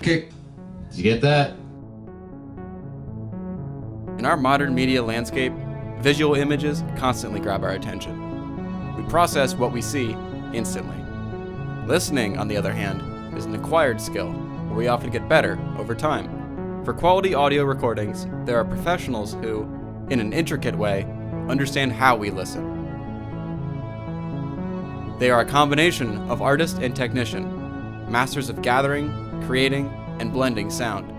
kick. Did you get that? In our modern media landscape, visual images constantly grab our attention. We process what we see instantly. Listening, on the other hand, is an acquired skill where we often get better over time. For quality audio recordings, there are professionals who, in an intricate way, understand how we listen. They are a combination of artist and technician, masters of gathering, creating, and blending sound.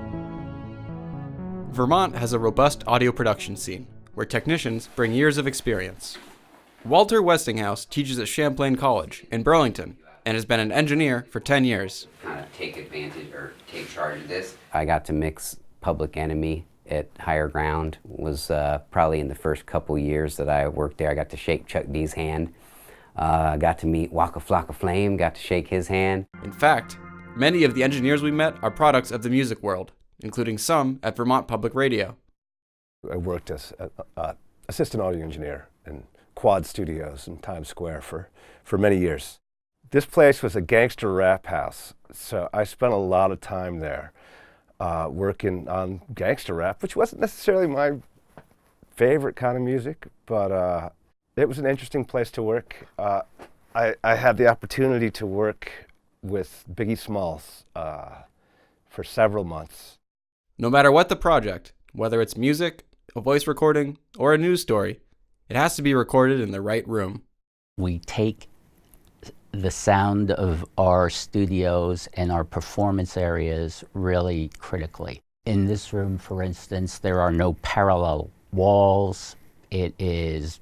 Vermont has a robust audio production scene, where technicians bring years of experience. Walter Westinghouse teaches at Champlain College in Burlington and has been an engineer for 10 years. Kind of take advantage or take charge of this. I got to mix Public Enemy at Higher Ground. Was probably in the first couple years that I worked there. I got to shake Chuck D's hand. Got to meet Waka Flocka Flame, got to shake his hand. In fact, many of the engineers we met are products of the music world, including some at Vermont Public Radio. I worked as assistant audio engineer in Quad Studios in Times Square for many years. This place was a gangster rap house, so I spent a lot of time there working on gangster rap, which wasn't necessarily my favorite kind of music, but it was an interesting place to work. I had the opportunity to work with Biggie Smalls for several months. No matter what the project, whether it's music, a voice recording, or a news story, it has to be recorded in the right room. We take the sound of our studios and our performance areas really critically. In this room, for instance, there are no parallel walls. It is,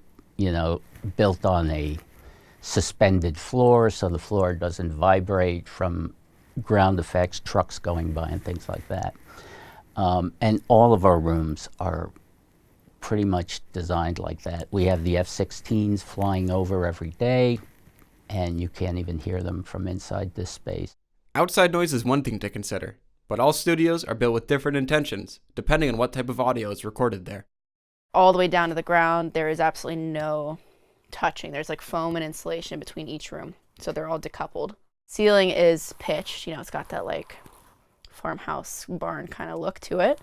built on a suspended floor, so the floor doesn't vibrate from ground effects, trucks going by and things like that. And all of our rooms are pretty much designed like that. We have the F-16s flying over every day, and you can't even hear them from inside this space. Outside noise is one thing to consider, but all studios are built with different intentions, depending on what type of audio is recorded there. All the way down to the ground, there is absolutely no touching. There's like foam and insulation between each room, so they're all decoupled. Ceiling is pitched, it's got that like farmhouse barn kind of look to it,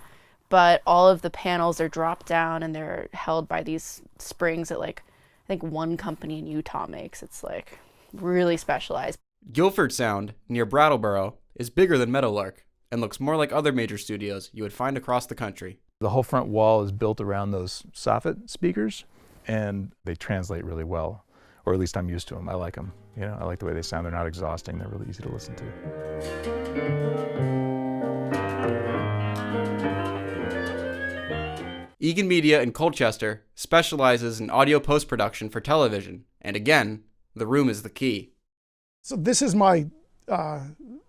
but all of the panels are dropped down and they're held by these springs that I think one company in Utah makes. It's like really specialized. Guilford Sound, near Brattleboro, is bigger than Meadowlark and looks more like other major studios you would find across the country. The whole front wall is built around those soffit speakers, and they translate really well, or at least I'm used to them. I like them. I like the way they sound. They're not exhausting. They're really easy to listen to. Egan Media in Colchester specializes in audio post-production for television, and again, the room is the key. So this is my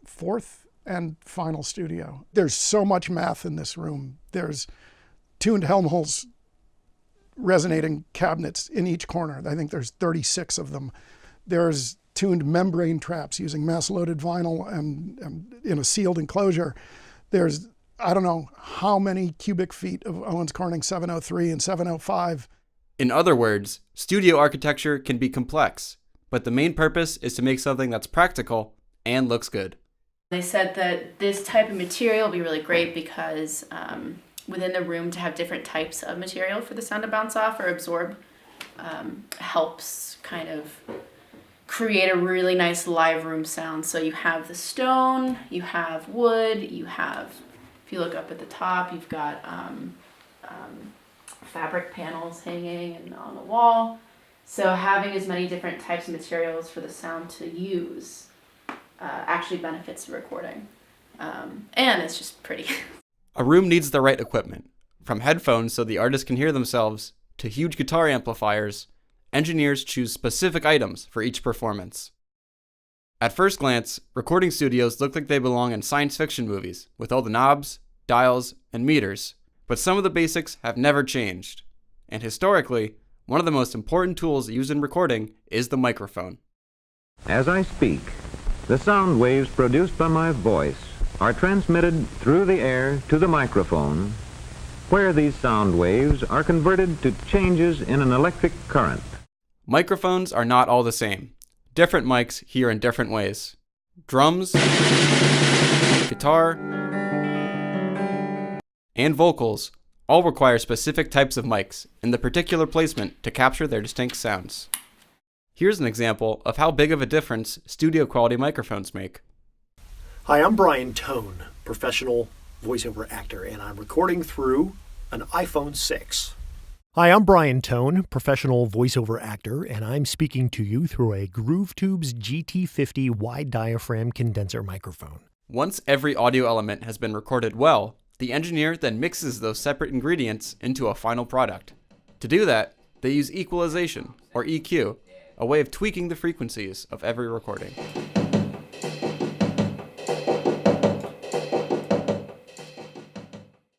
fourth and final studio. There's so much math in this room. There's tuned Helmholtz resonating cabinets in each corner. I think there's 36 of them. There's tuned membrane traps using mass-loaded vinyl and in a sealed enclosure. There's I don't know how many cubic feet of Owens Corning 703 and 705. In other words, studio architecture can be complex, but the main purpose is to make something that's practical and looks good. They said that this type of material will be really great because within the room to have different types of material for the sound to bounce off or absorb helps kind of create a really nice live room sound. So you have the stone, you have wood, you have, if you look up at the top, you've got fabric panels hanging and on the wall. So having as many different types of materials for the sound to use actually benefits the recording. And it's just pretty. A room needs the right equipment. From headphones so the artist can hear themselves, to huge guitar amplifiers, engineers choose specific items for each performance. At first glance, recording studios look like they belong in science fiction movies, with all the knobs, dials, and meters, but some of the basics have never changed. And historically, one of the most important tools used in recording is the microphone. As I speak, the sound waves produced by my voice are transmitted through the air to the microphone, where these sound waves are converted to changes in an electric current. Microphones are not all the same. Different mics hear in different ways. Drums, guitar, and vocals all require specific types of mics and the particular placement to capture their distinct sounds. Here's an example of how big of a difference studio quality microphones make. Hi, I'm Brian Tone, professional voiceover actor, and I'm recording through an iPhone 6. Hi, I'm Brian Tone, professional voiceover actor, and I'm speaking to you through a GrooveTube's GT50 wide diaphragm condenser microphone. Once every audio element has been recorded well, the engineer then mixes those separate ingredients into a final product. To do that, they use equalization, or EQ, a way of tweaking the frequencies of every recording.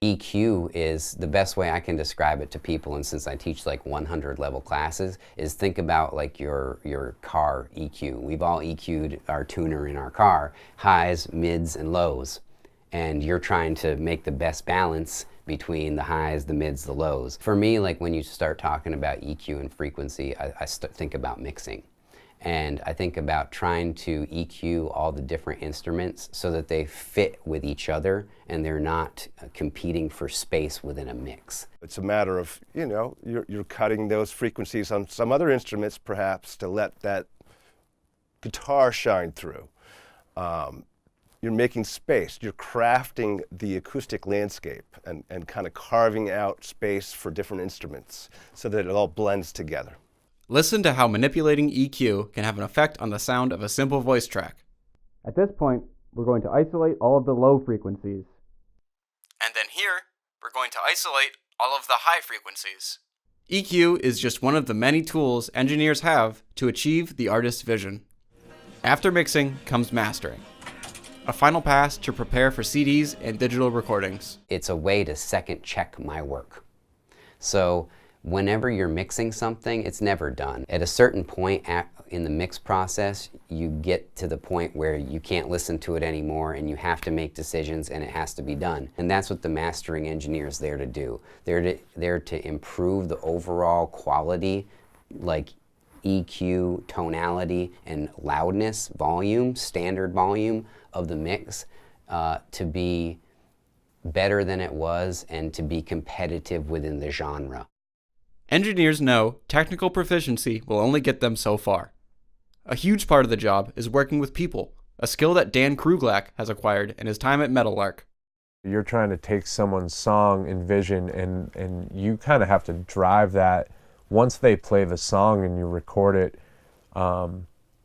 EQ is the best way I can describe it to people, and since I teach like 100 level classes, is think about like your car EQ. We've all EQ'd our tuner in our car, highs, mids, and lows. And you're trying to make the best balance between the highs, the mids, the lows. For me, like when you start talking about EQ and frequency, I think about mixing. And I think about trying to EQ all the different instruments so that they fit with each other and they're not competing for space within a mix. It's a matter of, you're cutting those frequencies on some other instruments perhaps to let that guitar shine through. You're making space, you're crafting the acoustic landscape and kind of carving out space for different instruments so that it all blends together. Listen to how manipulating EQ can have an effect on the sound of a simple voice track. At this point, we're going to isolate all of the low frequencies. And then here, we're going to isolate all of the high frequencies. EQ is just one of the many tools engineers have to achieve the artist's vision. After mixing comes mastering, a final pass to prepare for CDs and digital recordings. It's a way to second check my work. So whenever you're mixing something, it's never done. At a certain point in the mix process, you get to the point where you can't listen to it anymore and you have to make decisions and it has to be done. And that's what the mastering engineer is there to do. They're there to improve the overall quality, like EQ, tonality, and loudness, volume, standard volume of the mix to be better than it was and to be competitive within the genre. Engineers know technical proficiency will only get them so far. A huge part of the job is working with people, a skill that Dan Kruglak has acquired in his time at Meadowlark. You're trying to take someone's song and vision and you kind of have to drive that. Once they play the song and you record it,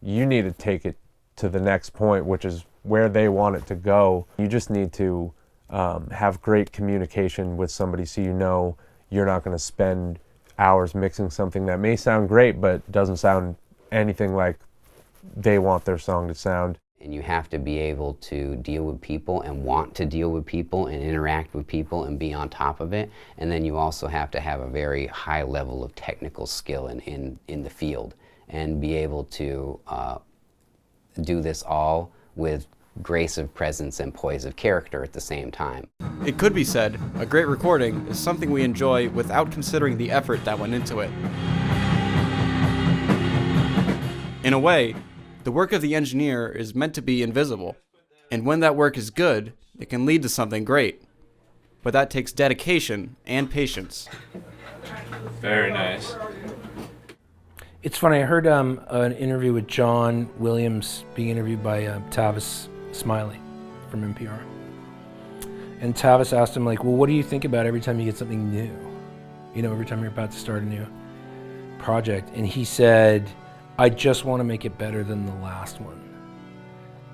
you need to take it to the next point, which is where they want it to go. You just need to have great communication with somebody so you know you're not going to spend hours mixing something that may sound great but doesn't sound anything like they want their song to sound. And you have to be able to deal with people and want to deal with people and interact with people and be on top of it. And then you also have to have a very high level of technical skill in the field and be able to do this all with grace of presence and poise of character at the same time. It could be said, a great recording is something we enjoy without considering the effort that went into it. In a way, the work of the engineer is meant to be invisible, and when that work is good, it can lead to something great. But that takes dedication and patience. Very nice. It's funny, I heard an interview with John Williams being interviewed by Tavis Smiley from NPR. And Tavis asked him, like, well, what do you think about every time you get something new? Every time you're about to start a new project. And he said, I just want to make it better than the last one.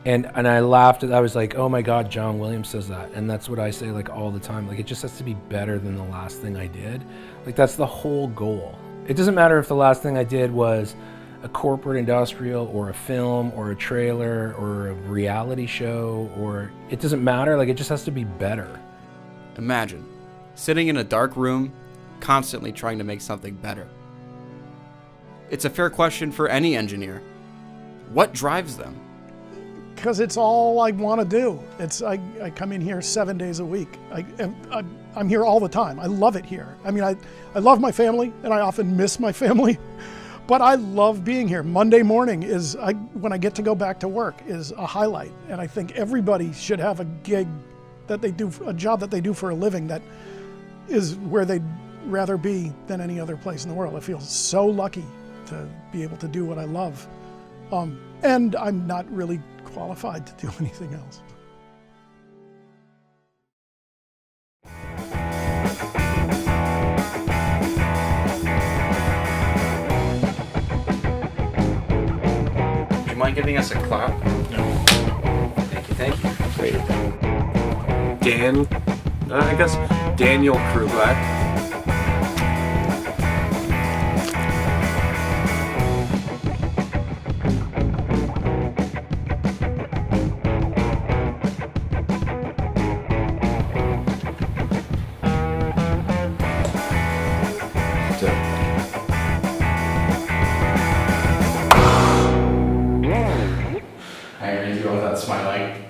And I laughed. I was like, oh my God, John Williams says that. And that's what I say like all the time. Like, it just has to be better than the last thing I did. Like, that's the whole goal. It doesn't matter if the last thing I did was a corporate industrial or a film or a trailer or a reality show, or it doesn't matter. Like, it just has to be better. Imagine sitting in a dark room, constantly trying to make something better. It's a fair question for any engineer. What drives them? Because it's all I want to do. I come in here 7 days a week. I'm here all the time. I love it here. I mean, I love my family, and I often miss my family, but I love being here. Monday morning when I get to go back to work is a highlight, and I think everybody should have a gig that they do, a job that they do for a living that is where they'd rather be than any other place in the world. I feel so lucky to be able to do what I love. And I'm not really qualified to do anything else. Do you mind giving us a clap? No. Thank you. Great. Dan, I guess Daniel Kruglack. I already do all that smiling.